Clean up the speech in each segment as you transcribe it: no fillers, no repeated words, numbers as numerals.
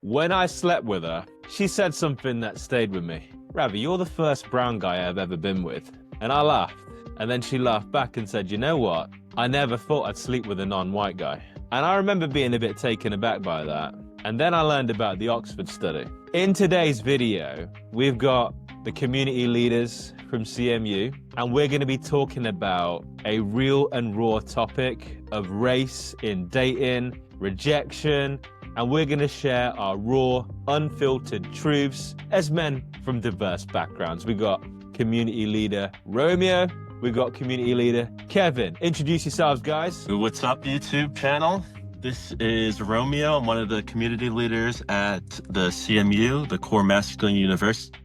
When I slept with her, she said something that stayed with me. Ravi, you're the first brown guy I've ever been with. And I laughed. And then she laughed back and said, you know what? I never thought I'd sleep with a non-white guy. And I remember being a bit taken aback by that. And then I learned about the Oxford study. In today's video, we've got the community leaders from CMU, and we're going to be talking about a real and raw topic of race in dating, rejection, and we're going to share our raw, unfiltered truths as men from diverse backgrounds. We got community leader Romeo, we got community leader Kevin. Introduce yourselves, guys. What's up, YouTube channel? This is Romeo. I'm one of the community leaders at the CMU, the Core Masculine University.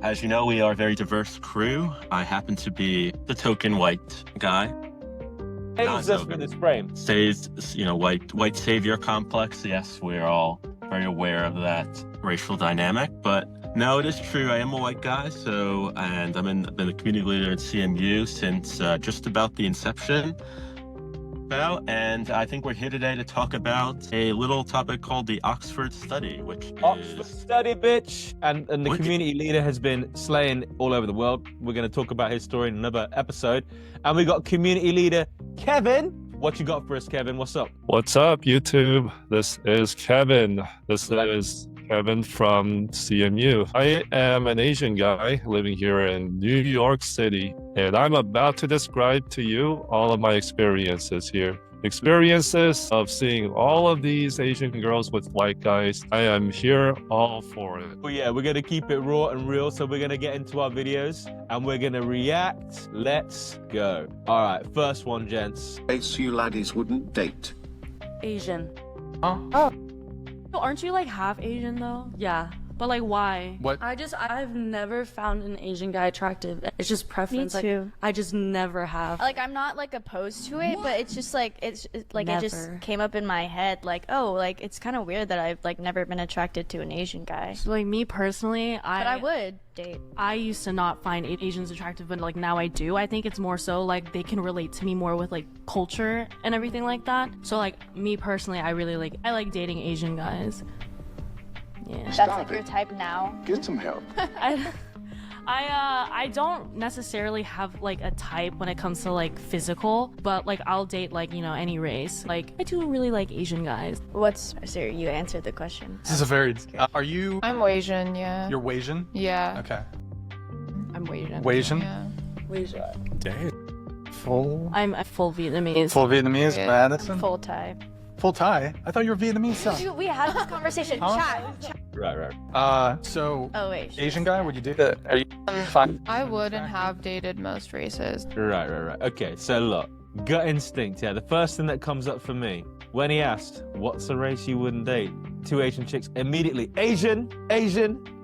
As you know, we are a very diverse crew. I happen to be the token white guy. Saves us with this frame. Says, you know, white savior complex. Yes, we're all very aware of that racial dynamic. But no, it is true. I am a white guy. And I've been a community leader at CMU since just about the inception. And I think we're here today to talk about a little topic called the Oxford study, which Oxford study, bitch. And the community leader has been slaying all over the world. We're going to talk about his story in another episode. And we got community leader Kevin. What you got for us, Kevin? What's up? What's up, YouTube? This is Kevin. This is Kevin from CMU. I am an Asian guy living here in New York City, and I'm about to describe to you all of my experiences here. Experiences of seeing all of these Asian girls with white guys. I am here all for it. Well, yeah, we're going to keep it raw and real, so we're going to get into our videos and we're going to react. Let's go. All right, first one, gents. Race you laddies wouldn't date. Asian. Huh? Oh. Aren't you like half Asian though? Yeah. But like why? What? I've never found an Asian guy attractive. It's just preference. Me too. Like, I just never have. Like I'm not like opposed to it, but it's just like it just came up in my head like, oh, like it's kind of weird that I've like never been attracted to an Asian guy. So, like me personally, But I would date. I used to not find Asians attractive, but like now I do. I think it's more so like they can relate to me more with like culture and everything like that. So like me personally, I like dating Asian guys. Yeah. That's like your type now. Get some help. I don't necessarily have like a type when it comes to like physical, but like I'll date like, you know, any race. Like I do really like Asian guys. Sir, you answered the question. This is a very. Are you? I'm Asian, yeah. You're Asian? Yeah. Okay. I'm Asian. Asian? Yeah. Asian. Dang. Full. I'm a full Vietnamese. Full Vietnamese, Yeah. Madison. Full tie. Full Thai. I thought you were Vietnamese. Son. Dude, we had this conversation. Huh? Chat. Right. So. Oh wait. Asian guy? Would you do that? Are you fine? I would and have dated most races. Right. Okay, so look, gut instinct, yeah. The first thing that comes up for me, when he asked, what's a race you wouldn't date? Two Asian chicks, immediately, Asian,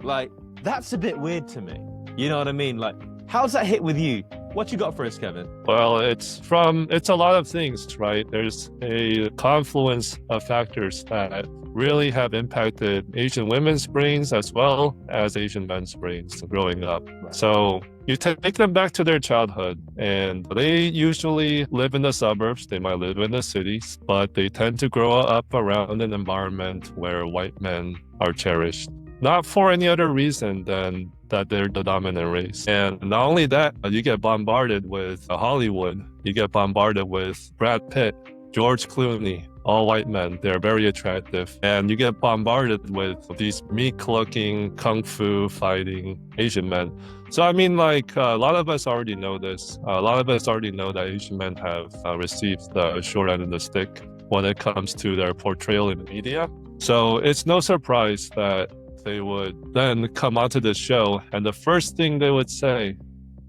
like, that's a bit weird to me. You know what I mean? Like, how's that hit with you? What you got for us, Kevin? Well, it's a lot of things, right? There's a confluence of factors that really have impacted Asian women's brains as well as Asian men's brains growing up. Right. So you take them back to their childhood, and they usually live in the suburbs. They might live in the cities, but they tend to grow up around an environment where white men are cherished. Not for any other reason than that they're the dominant race. And not only that, you get bombarded with Hollywood. You get bombarded with Brad Pitt, George Clooney, all white men. They're very attractive. And you get bombarded with these meek-looking, kung fu fighting Asian men. So I mean, like, a lot of us already know this. A lot of us already know that Asian men have received the short end of the stick when it comes to their portrayal in the media. So it's no surprise that they would then come onto this show, and the first thing they would say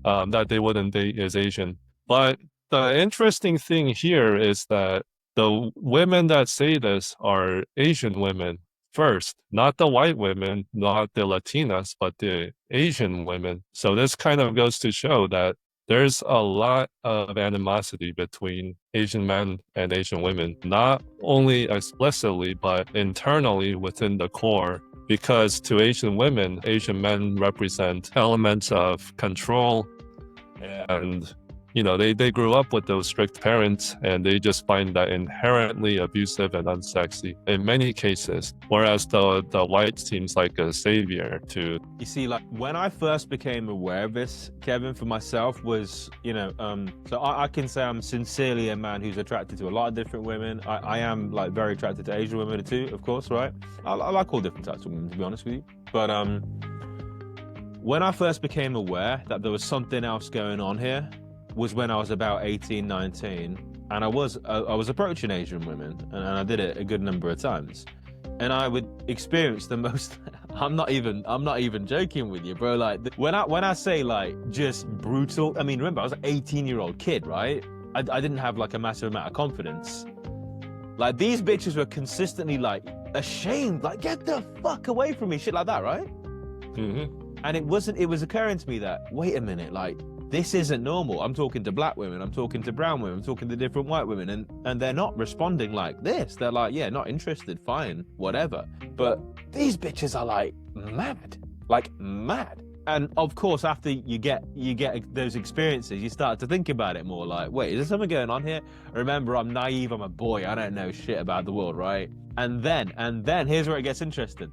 that they wouldn't date is Asian. But the interesting thing here is that the women that say this are Asian women first, not the white women, not the Latinas, but the Asian women. So this kind of goes to show that there's a lot of animosity between Asian men and Asian women, not only explicitly, but internally within the core. Because to Asian women, Asian men represent elements of control and they grew up with those strict parents and they just find that inherently abusive and unsexy in many cases. Whereas the white seems like a savior to. You see, like when I first became aware of this, Kevin, for myself was, so I can say I'm sincerely a man who's attracted to a lot of different women. I am like very attracted to Asian women too, of course, right? I like all different types of women, to be honest with you. But when I first became aware that there was something else going on here was when I was about 18, 19, and I was approaching Asian women, and I did it a good number of times, and I would experience the most. I'm not even joking with you, bro. Like when I say like just brutal. I mean, remember I was an 18-year-old kid, right? I didn't have like a massive amount of confidence. Like these bitches were consistently like ashamed, like get the fuck away from me, shit like that, right? Mm-hmm. And it was occurring to me that wait a minute, like. This isn't normal. I'm talking to black women, I'm talking to brown women, I'm talking to different white women, and they're not responding like this. They're like, yeah, not interested, fine, whatever. But these bitches are like mad. And of course, after you get those experiences, you start to think about it more like, wait, is there something going on here? Remember, I'm naive, I'm a boy, I don't know shit about the world, right? And then here's where it gets interesting.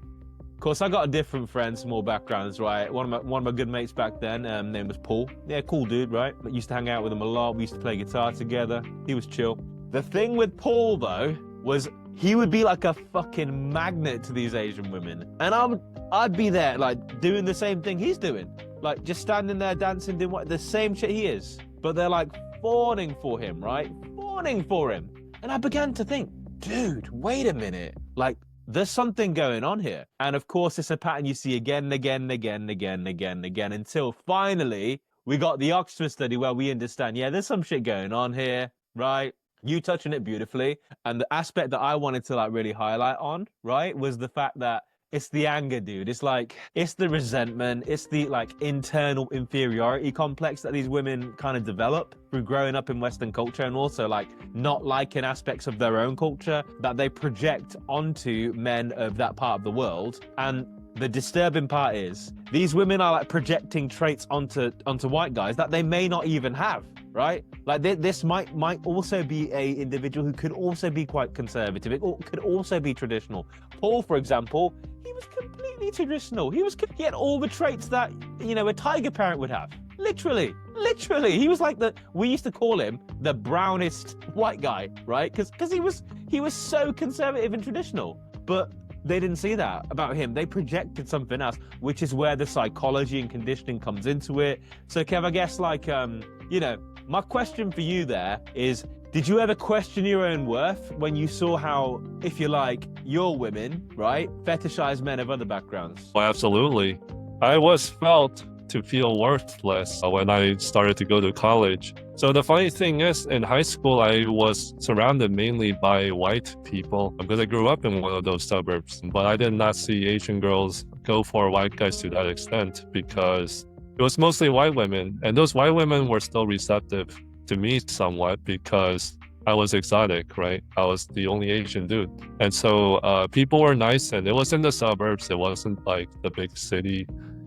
Of course, I got a different friend, small backgrounds, right? One of my good mates back then, name was Paul. Yeah, cool dude, right? I used to hang out with him a lot. We used to play guitar together. He was chill. The thing with Paul, though, was he would be like a fucking magnet to these Asian women. And I'd be there, like, doing the same thing he's doing. Like, just standing there dancing, doing the same shit he is. But they're, like, fawning for him, right? Fawning for him. And I began to think, dude, wait a minute. Like, there's something going on here. And of course, it's a pattern you see again and again and again and again and again and again until finally we got the Oxford study where we understand, yeah, there's some shit going on here, right? You touching it beautifully. And the aspect that I wanted to like really highlight on, right, was the fact that it's the anger, dude. It's like, it's the resentment. It's the like internal inferiority complex that these women kind of develop through growing up in Western culture and also like not liking aspects of their own culture that they project onto men of that part of the world. And the disturbing part is these women are like projecting traits onto white guys that they may not even have, right? Like this might also be a individual who could also be quite conservative. It could also be traditional. Paul, for example, he was completely traditional. He had all the traits that, a tiger parent would have. Literally. He was like we used to call him the brownest white guy, right? Because he was so conservative and traditional. But they didn't see that about him. They projected something else, which is where the psychology and conditioning comes into it. So Kev, I guess like, my question for you there is, did you ever question your own worth when you saw how, if you like, your women, right, fetishize men of other backgrounds? Well, absolutely. I was felt to feel worthless when I started to go to college. So the funny thing is, in high school, I was surrounded mainly by white people because I grew up in one of those suburbs. But I did not see Asian girls go for white guys to that extent because it was mostly white women. And those white women were still receptive to me somewhat because I was exotic, right? I was the only Asian dude. And so people were nice, and it was in the suburbs. It wasn't like the big city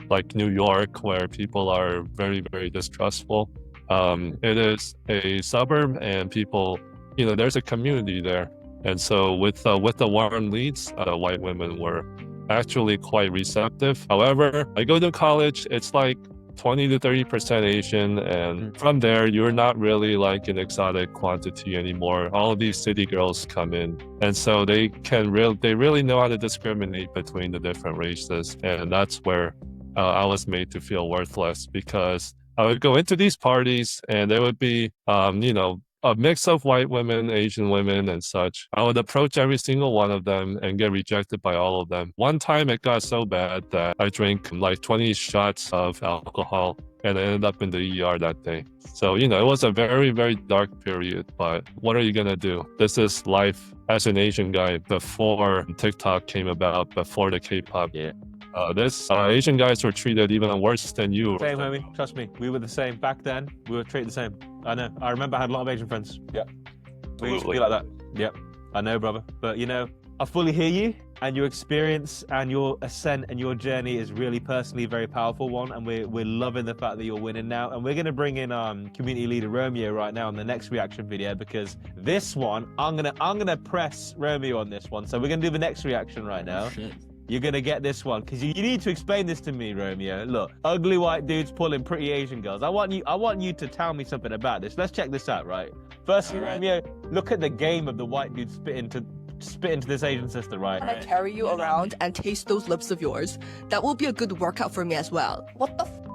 like New York where people are very, very distrustful. It is a suburb and people, there's a community there. And so with the warm leads, white women were actually quite receptive. However, I go to college, it's like 20 to 30% Asian, and from there you're not really like an exotic quantity anymore. All of these city girls come in, and so they really know how to discriminate between the different races, and that's where I was made to feel worthless because I would go into these parties and there would be a mix of white women, Asian women, and such. I would approach every single one of them and get rejected by all of them. One time it got so bad that I drank like 20 shots of alcohol and I ended up in the ER that day. So, it was a very, very dark period, but what are you going to do? This is life as an Asian guy before TikTok came about, before the K-pop. Yeah. Asian guys were treated even worse than you. Same, homie. Trust me. We were the same. Back then, we were treated the same. I know. I remember I had a lot of Asian friends. Yeah. We used to be like that. Yep. I know, brother. But, I fully hear you, and your experience and your ascent and your journey is really personally a very powerful one, and we're loving the fact that you're winning now. And we're going to bring in community leader Romeo right now in the next reaction video, because this one I'm gonna press Romeo on this one. So we're gonna do the next reaction right now. Shit. You're gonna get this one because you need to explain this to me, Romeo. Look, ugly white dudes pulling pretty Asian girls. I want you to tell me something about this. Let's check this out, right? Firstly, Romeo, look at the game of the white dude spit into this Asian sister, right? I carry you around and taste those lips of yours. That will be a good workout for me as well. What the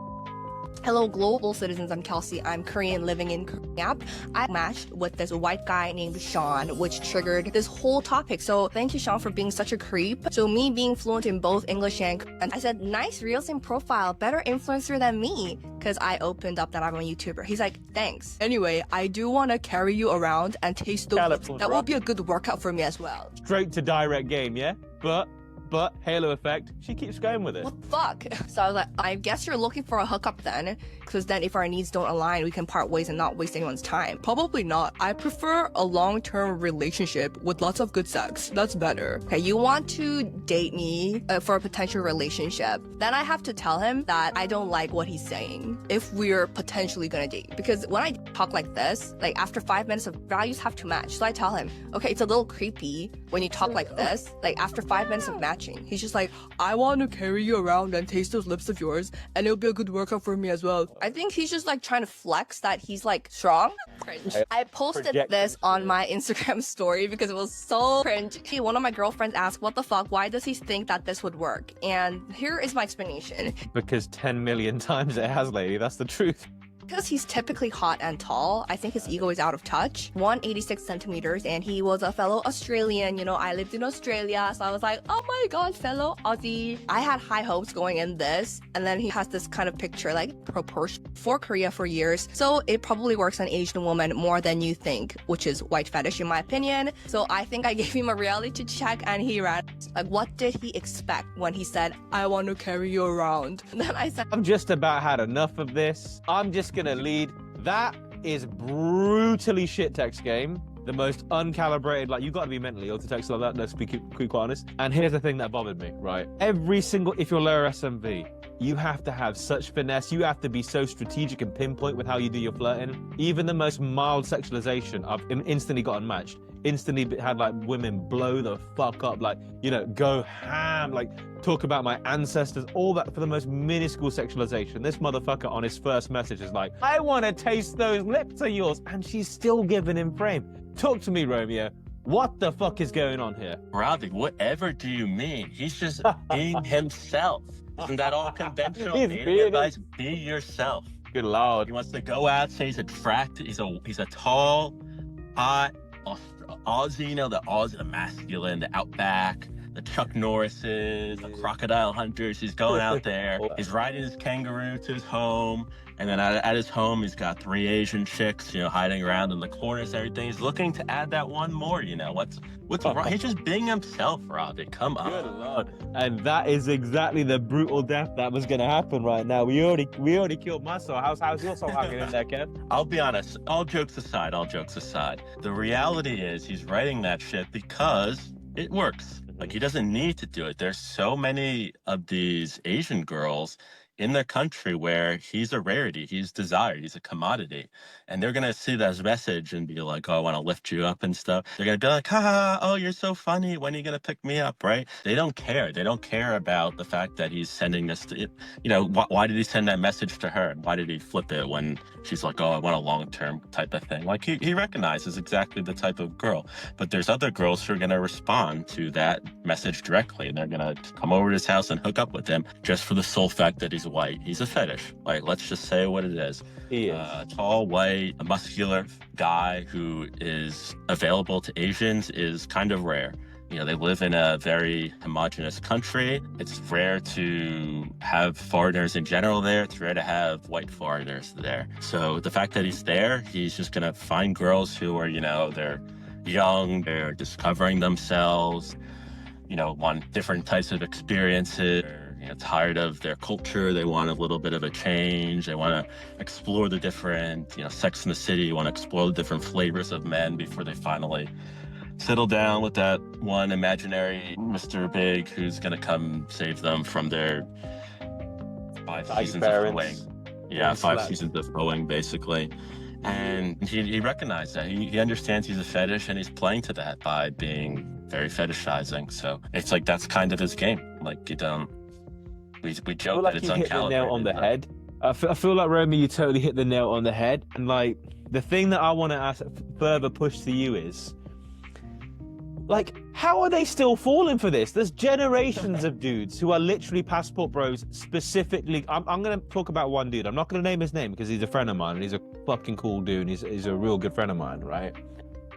Hello, global citizens. I'm Kelsey. I'm Korean living in Korea. I matched with this white guy named Sean, which triggered this whole topic. So thank you, Sean, for being such a creep. So me being fluent in both English and Korean, I said, nice reels in profile, better influencer than me. Because I opened up that I'm a YouTuber. He's like, thanks. Anyway, I do want to carry you around and taste those lips. That will be a good workout for me as well. Straight to direct game, yeah? But Halo effect, she keeps going with it. What the fuck? So I was like, I guess you're looking for a hookup then, because then if our needs don't align, we can part ways and not waste anyone's time. Probably not. I prefer a long-term relationship with lots of good sex. That's better. Okay, you want to date me for a potential relationship, then I have to tell him that I don't like what he's saying if we're potentially gonna date. Because when I talk like this, like after 5 minutes of values have to match. So I tell him, okay, it's a little creepy when you talk like this, like after 5 minutes of matching. He's just like, I want to carry you around and taste those lips of yours, and it'll be a good workout for me as well. I think he's just like trying to flex that he's like strong. Cringe. I posted this on my Instagram story because it was so cringe. One of my girlfriends asked, what the fuck, why does he think that this would work? And here is my explanation. Because 10 million times it has, lady. That's the truth. Because he's typically hot and tall, I think his ego is out of touch. 186 centimeters, and he was a fellow Australian. You know, I lived in Australia, so I was like, oh my god, fellow Aussie. I had high hopes going in this, and then he has this kind of picture, like, proportion for Korea for years. So it probably works on Asian women more than you think, which is white fetish in my opinion. So I think I gave him a reality check, and he ran. Like, what did he expect when he said, I want to carry you around? And then I said, I've just about had enough of this. I'm just gonna lead. That is brutally shit text game. The most uncalibrated, like, you've got to be mentally ill to text like that, let's be quite honest. And here's the thing that bothered me, right? Every single, if you're lower SMV, you have to have such finesse, you have to be so strategic and pinpoint with how you do your flirting. Even the most mild sexualization, I've instantly got unmatched. Instantly had like women blow the fuck up, like, you know, go ham, like talk about my ancestors, all that for the most minuscule sexualization. This motherfucker on his first message is like, I want to taste those lips of yours, and she's still giving him frame. Talk to me, Romeo. What the fuck is going on here? Robbie, whatever do you mean? He's just being himself. Isn't that all conventional? He's dating being advice? Be yourself. Good lord. He wants to go out, say he's attractive. He's a tall, hot Aussie, you know, the Aussie, the masculine, the outback, the Chuck Norrises, the crocodile hunters. He's going out there. He's riding his kangaroo to his home. And then at his home, he's got 3 Asian chicks, you know, hiding around in the corners and everything. He's looking to add that one more, you know. What's wrong? He's just being himself, Robbie. Come on. Good lord. And that is exactly the brutal death that was going to happen right now. We already killed my soul. How's your soul hanging in there, Kev? I'll be honest. All jokes aside. The reality is he's writing that shit because it works. Like, he doesn't need to do it. There's so many of these Asian girls in their country where he's a rarity, he's desired, he's a commodity. And they're going to see that message and be like, oh, I want to lift you up and stuff. They're going to be like, ha, oh, you're so funny. When are you going to pick me up, right? They don't care. They don't care about the fact that he's sending this to, you know, why did he send that message to her? Why did he flip it when she's like, oh, I want a long-term type of thing? Like, he recognizes exactly the type of girl. But there's other girls who are going to respond to that message directly. And they're going to come over to his house and hook up with him just for the sole fact that he's white. He's a fetish. Like, let's just say what it is. He is. Tall, white, a muscular guy who is available to Asians is kind of rare. You know, they live in a very homogenous country. It's rare to have foreigners in general there. It's rare to have white foreigners there. So the fact that he's there, he's just going to find girls who are, you know, they're young, they're discovering themselves, you know, want different types of experiences. You know, tired of their culture. They want a little bit of a change. They want to explore the different, you know, Sex in the City. Want to explore the different flavors of men before they finally settle down with that one imaginary Mr. Big who's gonna come save them from their 5 seasons of hoeing. Yeah, 5 seasons of hoeing, basically. And he recognized that. He understands he's a fetish, and he's playing to that by being very fetishizing. So it's like that's kind of his game. Like we joke that it's uncalibrated. Hit the nail on the head. I feel like, Romy, you totally hit the nail on the head. And like the thing that I want to ask further push to you is, like, how are they still falling for this? There's generations of dudes who are literally passport bros specifically. I'm going to talk about one dude. I'm not going to name his name because he's a friend of mine and he's a fucking cool dude. He's a real good friend of mine, right?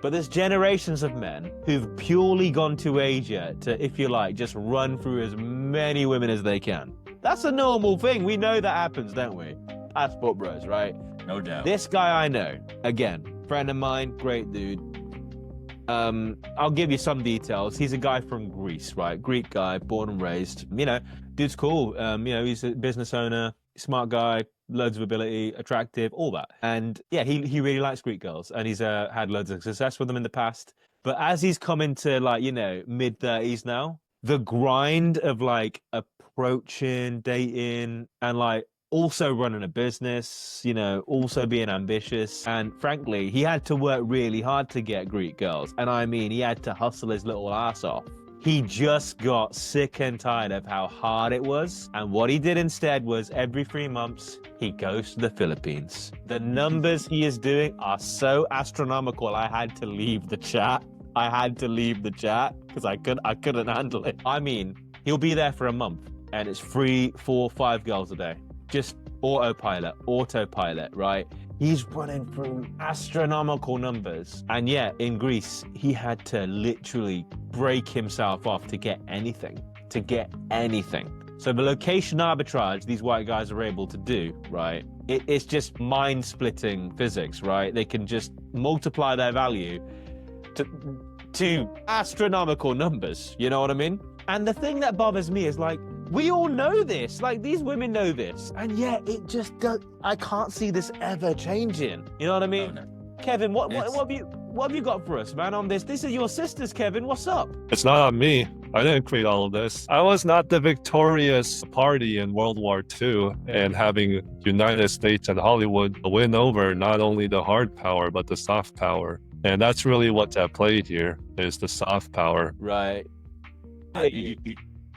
But there's generations of men who've purely gone to Asia to, if you like, just run through as many women as they can. That's a normal thing. We know that happens, don't we? Passport bros, right? No doubt. This guy I know, again, friend of mine, great dude. I'll give you some details. He's a guy from Greece, right? Greek guy, born and raised. You know, dude's cool. You know, he's a business owner, smart guy, loads of ability, attractive, all that. And yeah, he really likes Greek girls, and he's had loads of success with them in the past. But as he's come into, like, you know, mid-30s now, the grind of like approaching, dating, and like also running a business, you know, also being ambitious. And frankly, he had to work really hard to get Greek girls. And I mean, he had to hustle his little ass off. He just got sick and tired of how hard it was. And what he did instead was every 3 months, he goes to the Philippines. The numbers he is doing are so astronomical, I had to leave the chat. Because I couldn't handle it. I mean, he'll be there for a month and it's 3, 4, 5 girls a day. Just autopilot, right? He's running through astronomical numbers. And yet in Greece, he had to literally break himself off to get anything. So the location arbitrage these white guys are able to do, right? It's just mind-splitting physics, right? They can just multiply their value to astronomical numbers, you know what I mean? And the thing that bothers me is, like, we all know this, like, these women know this, and yet it just does. I can't see this ever changing. You know what I mean? No. Kevin, what have you got for us, man, on this? This is your sisters, Kevin. What's up? It's not on me. I didn't create all of this. I was not the victorious party in World War II, and having United States and Hollywood win over not only the hard power, but the soft power. And that's really what's at play here, is the soft power. Right.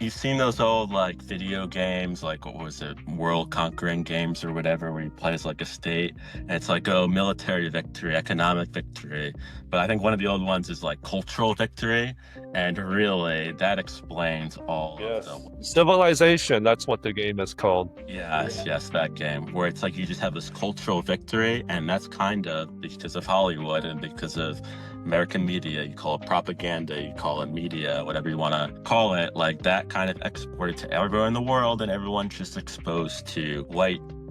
You've seen those old, like, video games, like, what was it, world conquering games or whatever, where you play as like a state, and it's like, oh, military victory, economic victory. But I think one of the old ones is like cultural victory, and really that explains all of the Civilization, that's what the game is called. Yes, that game, where it's like you just have this cultural victory, and that's kind of because of Hollywood and because of American media. You call it propaganda, you call it media, whatever you want to call it. Like, that kind of exported to everywhere in the world, and everyone's just exposed to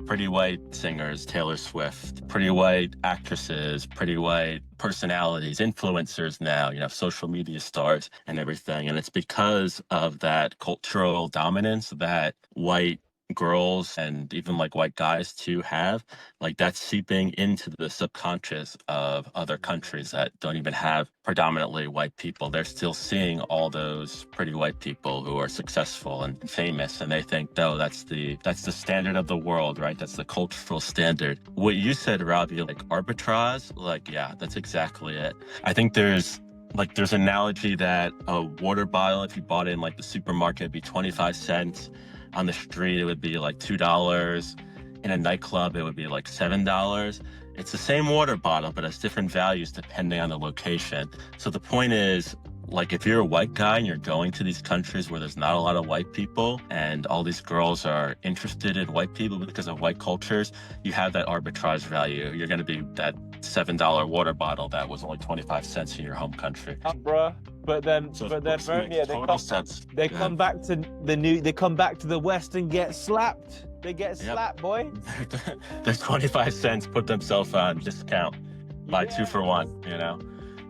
pretty white singers, Taylor Swift, pretty white actresses, pretty white personalities, influencers now, you know, social media stars and everything. And it's because of that cultural dominance that white girls and even like white guys too have, like, that's seeping into the subconscious of other countries that don't even have predominantly white people. They're still seeing all those pretty white people who are successful and famous, and they think, no, that's the standard of the world, right? That's the cultural standard. What you said, Robbie, like arbitrage, like, yeah, that's exactly it. I think there's an analogy that a water bottle, if you bought it in like the supermarket, it'd be 25 cents. On the street, it would be like $2. In a nightclub, it would be like $7. It's the same water bottle, but it's different values depending on the location. So the point is, like, if you're a white guy and you're going to these countries where there's not a lot of white people and all these girls are interested in white people because of white cultures, you have that arbitrage value. You're going to be that $7 water bottle that was only 25 cents in your home country. Bruh. But then, they come back to the West and get slapped. They get slapped, boy. There's 25 cents, put themselves on discount, buy 2 for 1, you know.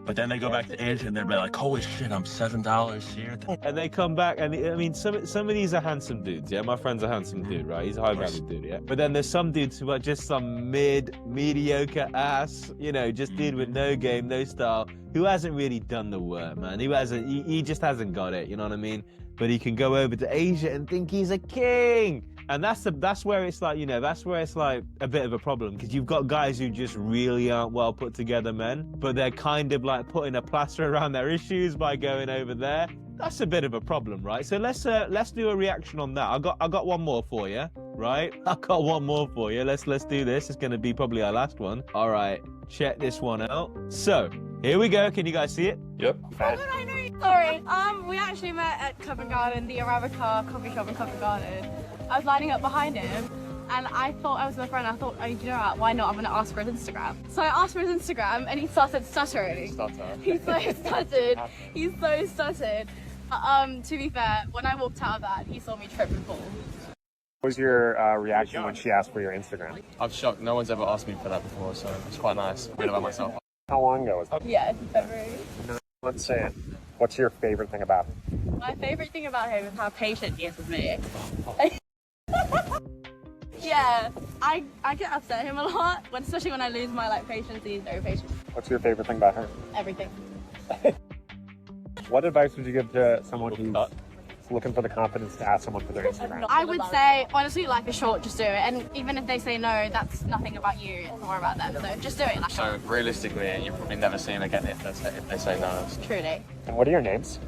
But then they go back to Asia and they're like, holy shit, I'm $7 here. And they come back, and I mean, some of these are handsome dudes. Yeah, my friend's a handsome dude, right? He's a high-value dude, yeah. But then there's some dudes who are just some mediocre ass, you know, just dude with no game, no style, who hasn't really done the work, man. He just hasn't got it. You know what I mean? But he can go over to Asia and think he's a king. And that's where it's like, you know, that's where it's like a bit of a problem, because you've got guys who just really aren't well put together men, but they're kind of like putting a plaster around their issues by going over there. That's a bit of a problem, right? So let's do a reaction on that. I got one more for you, right? I got one more for you. Let's do this. It's going to be probably our last one. All right, check this one out. So here we go. Can you guys see it? Yep. Sorry. We actually met at Covent Garden, the Arabica coffee shop in Covent Garden. I was lining up behind him, and I thought I was my friend. I thought, oh, you know what? Why not? I'm gonna ask for his Instagram. So I asked for his Instagram, and he started stuttering. He's so stuttered. He's so stuttered. To be fair, when I walked out of that, he saw me trip and fall. What was your reaction when she asked for your Instagram? I'm shocked. No one's ever asked me for that before, so it's quite nice. Read about myself. How long ago was that? Yeah, February. Let's say it. What's your favorite thing about him? My favorite thing about him is how patient he is with me. Yeah, I get upset at him a lot, especially when I lose my patience. He's very patient. What's your favorite thing about her? Everything. What advice would you give to someone who's looking for the confidence to ask someone for their Instagram? I would say, honestly, life is short, just do it. And even if they say no, that's nothing about you, it's more about them. So just do it. So realistically, you'll probably never see him again if they say no. Truly. And what are your names?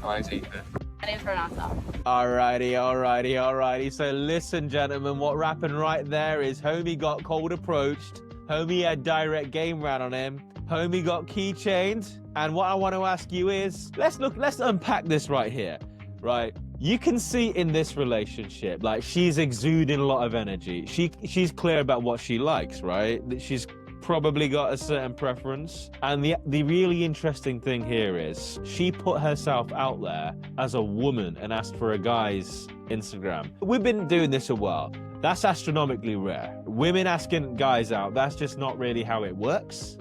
My name's Ethan. My name's Renata. Alrighty. So listen, gentlemen, what happened right there is homie got cold approached. Homie had direct game ran on him. Homie got keychained. And what I want to ask you is, let's unpack this right here, right? You can see in this relationship, like, she's exuding a lot of energy. She's clear about what she likes, right? That she's probably got a certain preference. And the really interesting thing here is she put herself out there as a woman and asked for a guy's Instagram. We've been doing this a while. That's astronomically rare. Women asking guys out, that's just not really how it works,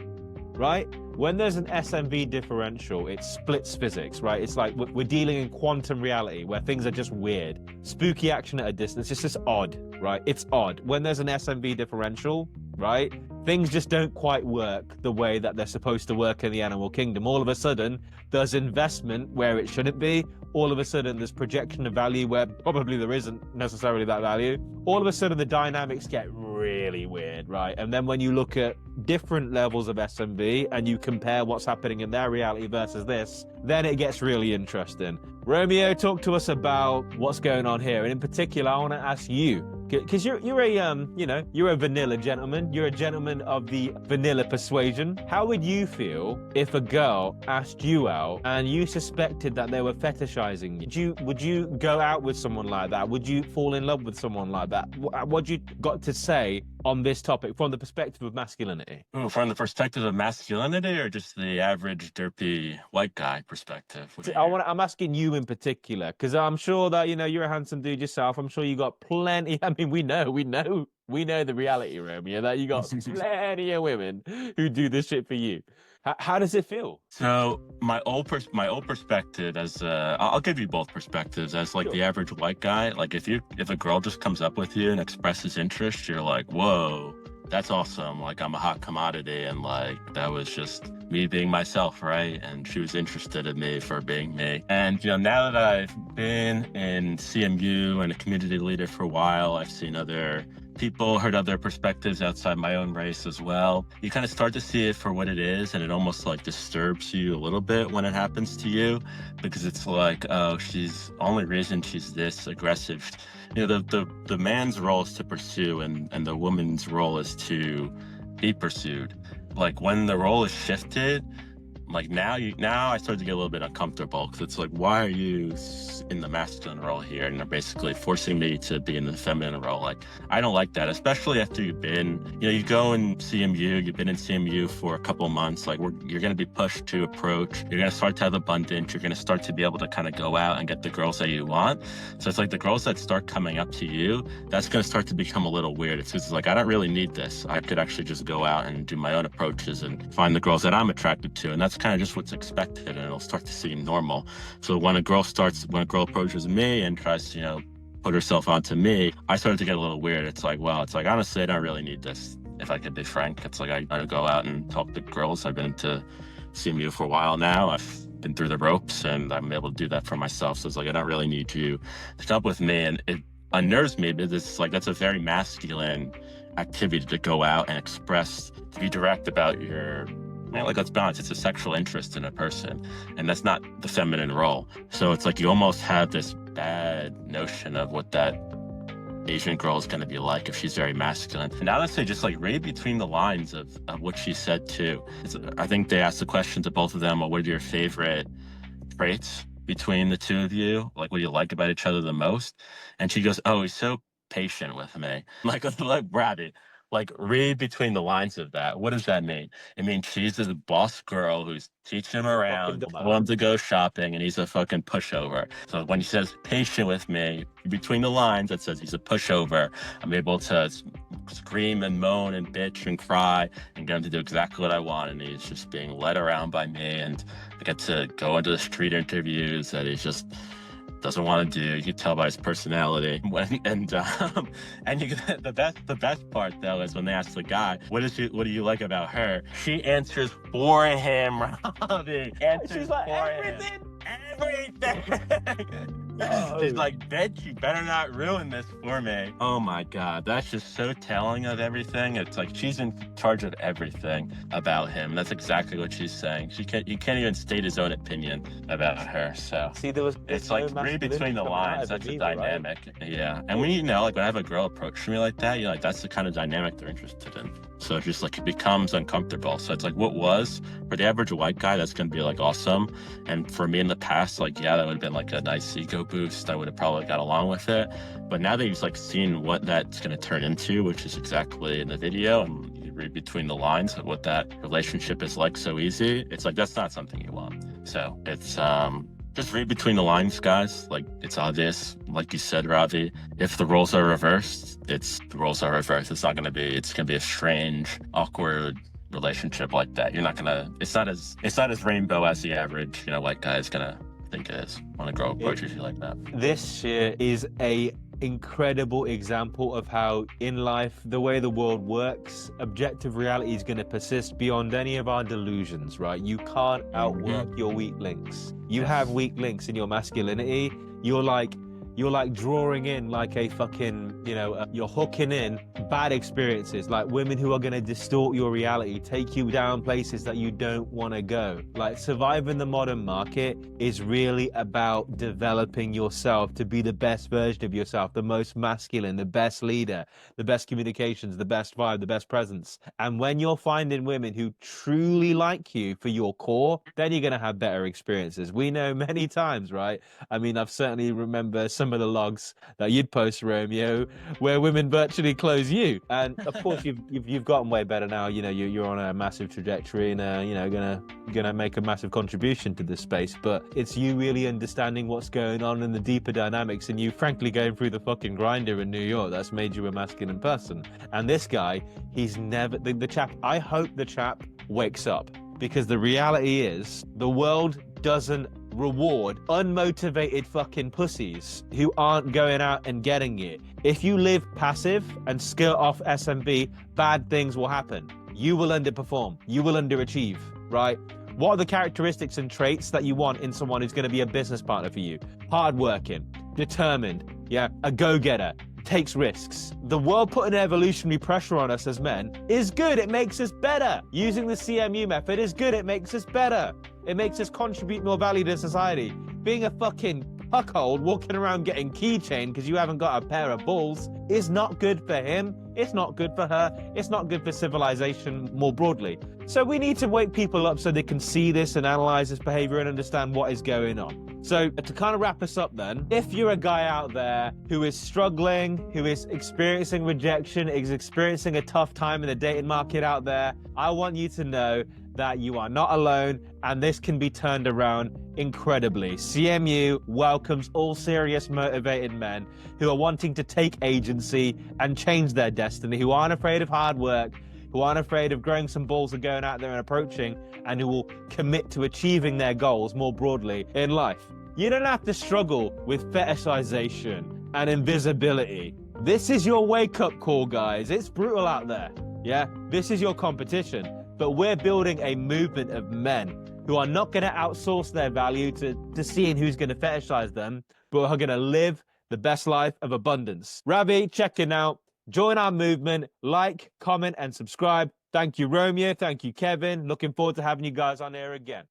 right? When there's an SMV differential, it splits physics, right? It's like we're dealing in quantum reality where things are just weird. Spooky action at a distance, it's just odd, right? It's odd. When there's an SMV differential, right? Things just don't quite work the way that they're supposed to work in the animal kingdom. All of a sudden, there's investment where it shouldn't be. All of a sudden, there's projection of value where probably there isn't necessarily that value. All of a sudden, the dynamics get really weird, right? And then when you look at different levels of SMV and you compare what's happening in their reality versus this, then it gets really interesting. Romeo, talk to us about what's going on here. And in particular, I want to ask you, because you're a vanilla gentleman. You're a gentleman of the vanilla persuasion. How would you feel if a girl asked you out and you suspected that they were fetishizing you? Would you go out with someone like that? Would you fall in love with someone like that? What you got to say on this topic from the perspective of masculinity? Ooh, from the perspective of masculinity, or just the average derpy white guy perspective? I'm asking you in particular, because I'm sure that, you're a handsome dude yourself. I'm sure you got plenty. I mean, we know the reality, Romeo, that you got plenty of women who do this shit for you. How does it feel? So my old perspective, as I'll give you both perspectives. As like the average white guy, like if a girl just comes up with you and expresses interest, you're like, whoa, that's awesome. Like, I'm a hot commodity, and like that was just me being myself, right? And she was interested in me for being me. And now that I've been in CMU and a community leader for a while, I've seen other people, heard other perspectives outside my own race as well. You kind of start to see it for what it is, and it almost like disturbs you a little bit when it happens to you, because it's like, oh, she's only reason she's this aggressive. The man's role is to pursue, and the woman's role is to be pursued. Like, when the role is shifted, like now I start to get a little bit uncomfortable, because it's like, why are you in the masculine role here, and they're basically forcing me to be in the feminine role? Like, I don't like that, especially after you've been, you go in CMU, you've been in CMU for a couple of months. Like, you're going to be pushed to approach, you're going to start to have abundance, you're going to start to be able to kind of go out and get the girls that you want. So it's like the girls that start coming up to you, that's going to start to become a little weird. It's just like, I don't really need this. I could actually just go out and do my own approaches and find the girls that I'm attracted to. And that's it's kind of just what's expected, and it'll start to seem normal. So when a girl approaches me and tries to, put herself onto me, I started to get a little weird. It's like, honestly, I don't really need this. If I could be frank, it's like I go out and talk to girls. I've been to CMU for a while now. I've been through the ropes, and I'm able to do that for myself. So it's like, I don't really need you to come up with me. And it unnerves me because it's like, that's a very masculine activity to go out and express, to be direct about your, let's be honest, it's a sexual interest in a person, and that's not the feminine role. So it's like you almost have this bad notion of what that Asian girl is going to be like if she's very masculine. And now let's say just like read between the lines of what she said too. I think they asked the question to both of them, what are your favorite traits between the two of you? Like, what do you like about each other the most? And she goes, oh, he's so patient with me. Like Brady, like read between the lines of that. What does that mean? It means she's a boss girl who's teaching him around, telling him to go shopping, and he's a fucking pushover. So when he says patient with me, between the lines, it says he's a pushover. I'm able to scream and moan and bitch and cry and get him to do exactly what I want. And he's just being led around by me, and I get to go into the street interviews that he's just doesn't want to do. You can tell by his personality. And the best part though is when they ask the guy, what do you like about her? She answers for him, Robbie. She's like, everything. She's like, bitch, you better not ruin this for me. Oh my God, that's just so telling of everything. It's like she's in charge of everything about him. That's exactly what she's saying. You can't even state his own opinion about her. So See, it's like read between the lines. That's a dynamic. Right? Yeah. And when when I have a girl approach me like that, that's the kind of dynamic they're interested in. So it's just like it becomes uncomfortable. So it's like what was for the average white guy, that's gonna be like awesome. And for me in the past, like that would have been like a nice ego boost. I would have probably got along with it. But now that he's like seen what that's gonna turn into, which is exactly in the video, and you read between the lines of what that relationship is like so easy, it's like that's not something you want. So it's just read between the lines, guys. Like, it's obvious. Like you said, Ravi, if the roles are reversed, it's not going to be, it's going to be a strange, awkward relationship like that. It's not as rainbow as the average, white guy is going to think it is when a girl approaches you like that. This shit is a incredible example of how in life, the way the world works, objective reality is going to persist beyond any of our delusions, right? You can't outwork your weak links. You have weak links in your masculinity. You're like drawing in like a fucking, you're hooking in bad experiences, like women who are going to distort your reality, take you down places that you don't want to go. Like, surviving the modern market is really about developing yourself to be the best version of yourself, the most masculine, the best leader, the best communications, the best vibe, the best presence. And when you're finding women who truly like you for your core, then you're going to have better experiences. We know many times, right? I mean, I've certainly remember some of the logs that you'd post, Romeo, where women virtually close you. And of course, you've gotten way better now. You're on a massive trajectory and gonna make a massive contribution to this space. But it's you really understanding what's going on in the deeper dynamics, and you frankly going through the fucking grinder in New York that's made you a masculine person. And this guy, he's never the chap. I hope the chap wakes up, because the reality is the world doesn't reward unmotivated fucking pussies who aren't going out and getting it. If you live passive and skirt off SMB, bad things will happen. You will underperform. You will underachieve, right? What are the characteristics and traits that you want in someone who's going to be a business partner for you? Hardworking, determined, a go-getter, takes risks. The world putting evolutionary pressure on us as men is good. It makes us better. Using the CMU method is good. It makes us better. It makes us contribute more value to society. Being a fucking cuckold walking around getting keychain because you haven't got a pair of balls is not good for him. It's not good for her. It's not good for civilization more broadly. So we need to wake people up so they can see this and analyze this behavior and understand what is going on. So to kind of wrap us up then, if you're a guy out there who is struggling, who is experiencing rejection, is experiencing a tough time in the dating market out there, I want you to know that you are not alone, and this can be turned around incredibly. CMU welcomes all serious, motivated men who are wanting to take agency and change their destiny, who aren't afraid of hard work, who aren't afraid of growing some balls and going out there and approaching, and who will commit to achieving their goals more broadly in life. You don't have to struggle with fetishization and invisibility. This is your wake-up call, guys. It's brutal out there. Yeah, this is your competition. But we're building a movement of men who are not going to outsource their value to seeing who's going to fetishize them, but are going to live the best life of abundance. Ravi, checking out. Join our movement. Like, comment, and subscribe. Thank you, Romeo. Thank you, Kevin. Looking forward to having you guys on here again.